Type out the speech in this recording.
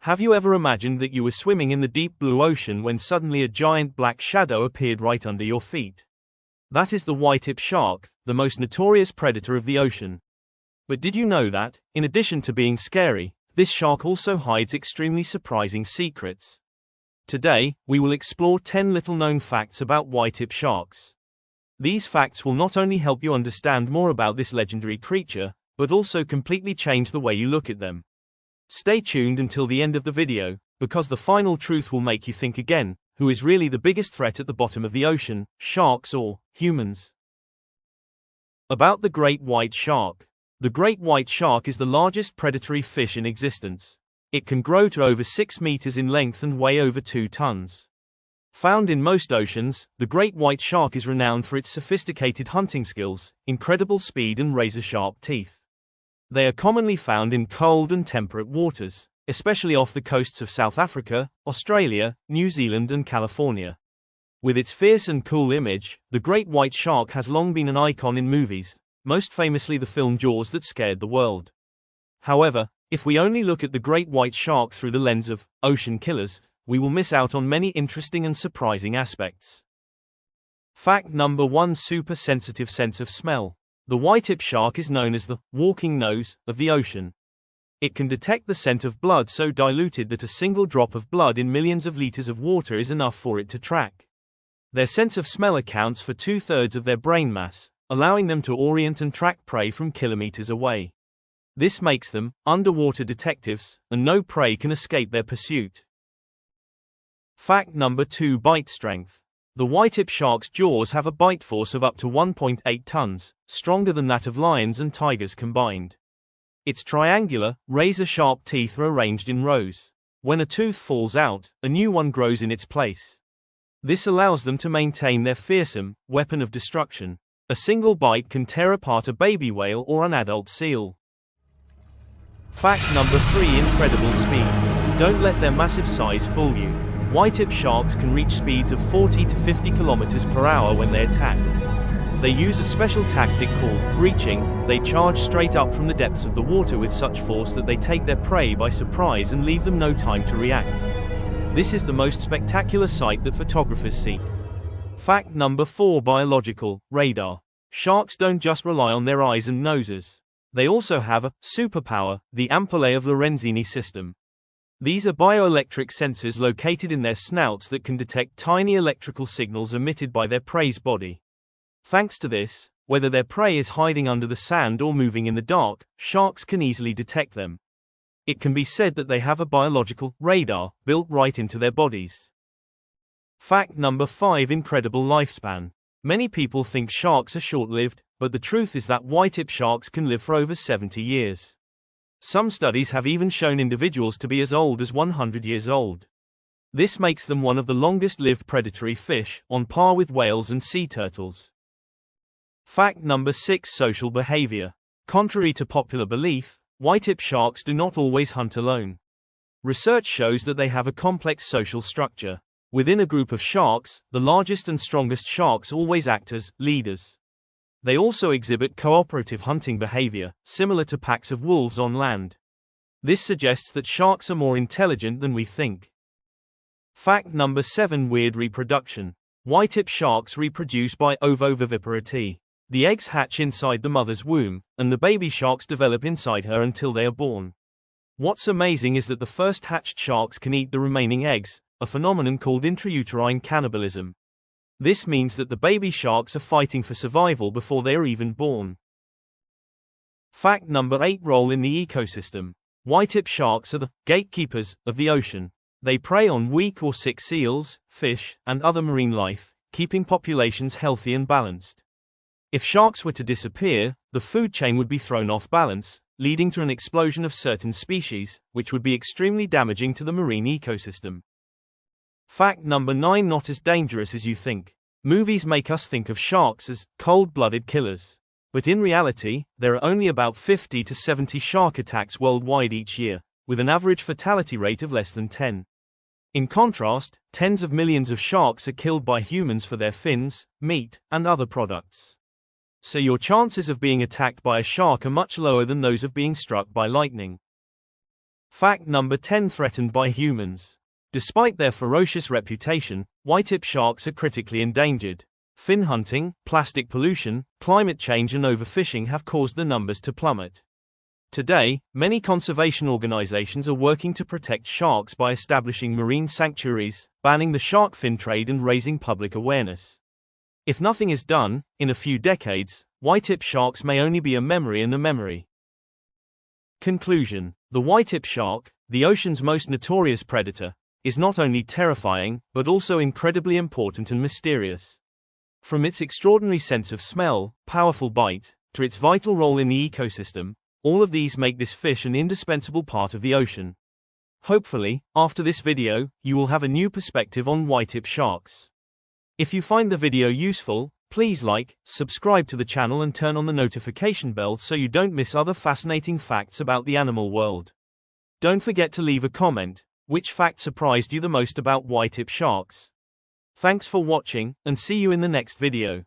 Have you ever imagined that you were swimming in the deep blue ocean when suddenly a giant black shadow appeared right under your feet? That is the whitetip shark, the most notorious predator of the ocean. But did you know that, in addition to being scary, this shark also hides extremely surprising secrets? Today, we will explore 10 little-known facts about whitetip sharks. These facts will not only help you understand more about this legendary creature, but also completely change the way you look at them. Stay tuned until the end of the video, because the final truth will make you think again, who is really the biggest threat at the bottom of the ocean, sharks or humans? About the great white shark. The great white shark is the largest predatory fish in existence. It can grow to over 6 meters in length and weigh over 2 tons. Found in most oceans, the great white shark is renowned for its sophisticated hunting skills, incredible speed and razor-sharp teeth. They are commonly found in cold and temperate waters, especially off the coasts of South Africa, Australia, New Zealand and California. With its fierce and cool image, the great white shark has long been an icon in movies, most famously the film Jaws that scared the world. However, if we only look at the great white shark through the lens of ocean killers, we will miss out on many interesting and surprising aspects. Fact number 1: super sensitive sense of smell. The whitetip shark is known as the walking nose of the ocean. It can detect the scent of blood so diluted that a single drop of blood in millions of liters of water is enough for it to track. Their sense of smell accounts for 2/3 of their brain mass, allowing them to orient and track prey from kilometers away. This makes them underwater detectives, and no prey can escape their pursuit. Fact number 2: bite strength. The whitetip shark's jaws have a bite force of up to 1.8 tons, stronger than that of lions and tigers combined. Its triangular, razor-sharp teeth are arranged in rows. When a tooth falls out, a new one grows in its place. This allows them to maintain their fearsome weapon of destruction. A single bite can tear apart a baby whale or an adult seal. Fact number 3: incredible speed. Don't let their massive size fool you. Whitetip sharks can reach speeds of 40 to 50 kilometers per hour when they attack. They use a special tactic called breaching. They charge straight up from the depths of the water with such force that they take their prey by surprise and leave them no time to react. This is the most spectacular sight that photographers seek. Fact number 4: biological radar. Sharks don't just rely on their eyes and noses. They also have a superpower, the ampullae of Lorenzini system. These are bioelectric sensors located in their snouts that can detect tiny electrical signals emitted by their prey's body. Thanks to this, whether their prey is hiding under the sand or moving in the dark, sharks can easily detect them. It can be said that they have a biological radar built right into their bodies. Fact number 5: incredible lifespan. Many people think sharks are short-lived, but the truth is that whitetip sharks can live for over 70 years. Some studies have even shown individuals to be as old as 100 years old. This makes them one of the longest-lived predatory fish, on par with whales and sea turtles. Fact number 6: social behavior. Contrary to popular belief, whitetip sharks do not always hunt alone. Research shows that they have a complex social structure. Within a group of sharks, the largest and strongest sharks always act as leaders. They also exhibit cooperative hunting behavior, similar to packs of wolves on land. This suggests that sharks are more intelligent than we think. Fact number 7: weird reproduction. Whitetip sharks reproduce by ovoviviparity. The eggs hatch inside the mother's womb, and the baby sharks develop inside her until they are born. What's amazing is that the first hatched sharks can eat the remaining eggs, a phenomenon called intrauterine cannibalism. This means that the baby sharks are fighting for survival before they are even born. Fact number 8: role in the ecosystem. Whitetip sharks are the gatekeepers of the ocean. They prey on weak or sick seals, fish, and other marine life, keeping populations healthy and balanced. If sharks were to disappear, the food chain would be thrown off balance, leading to an explosion of certain species, which would be extremely damaging to the marine ecosystem. Fact number 9: not as dangerous as you think. Movies make us think of sharks as cold-blooded killers. But in reality, there are only about 50 to 70 shark attacks worldwide each year, with an average fatality rate of less than 10. In contrast, tens of millions of sharks are killed by humans for their fins, meat, and other products. So your chances of being attacked by a shark are much lower than those of being struck by lightning. Fact number 10: threatened by humans. Despite their ferocious reputation, whitetip sharks are critically endangered. Fin hunting, plastic pollution, climate change and overfishing have caused the numbers to plummet. Today, many conservation organizations are working to protect sharks by establishing marine sanctuaries, banning the shark fin trade and raising public awareness. If nothing is done, in a few decades, whitetip sharks may only be a memory in the memory. Conclusion: the whitetip shark, the ocean's most notorious predator, is not only terrifying, but also incredibly important and mysterious. From its extraordinary sense of smell, powerful bite, to its vital role in the ecosystem, all of these make this fish an indispensable part of the ocean. Hopefully, after this video, you will have a new perspective on whitetip sharks. If you find the video useful, please like, subscribe to the channel and turn on the notification bell so you don't miss other fascinating facts about the animal world. Don't forget to leave a comment. Which fact surprised you the most about whitetip sharks? Thanks for watching, and see you in the next video.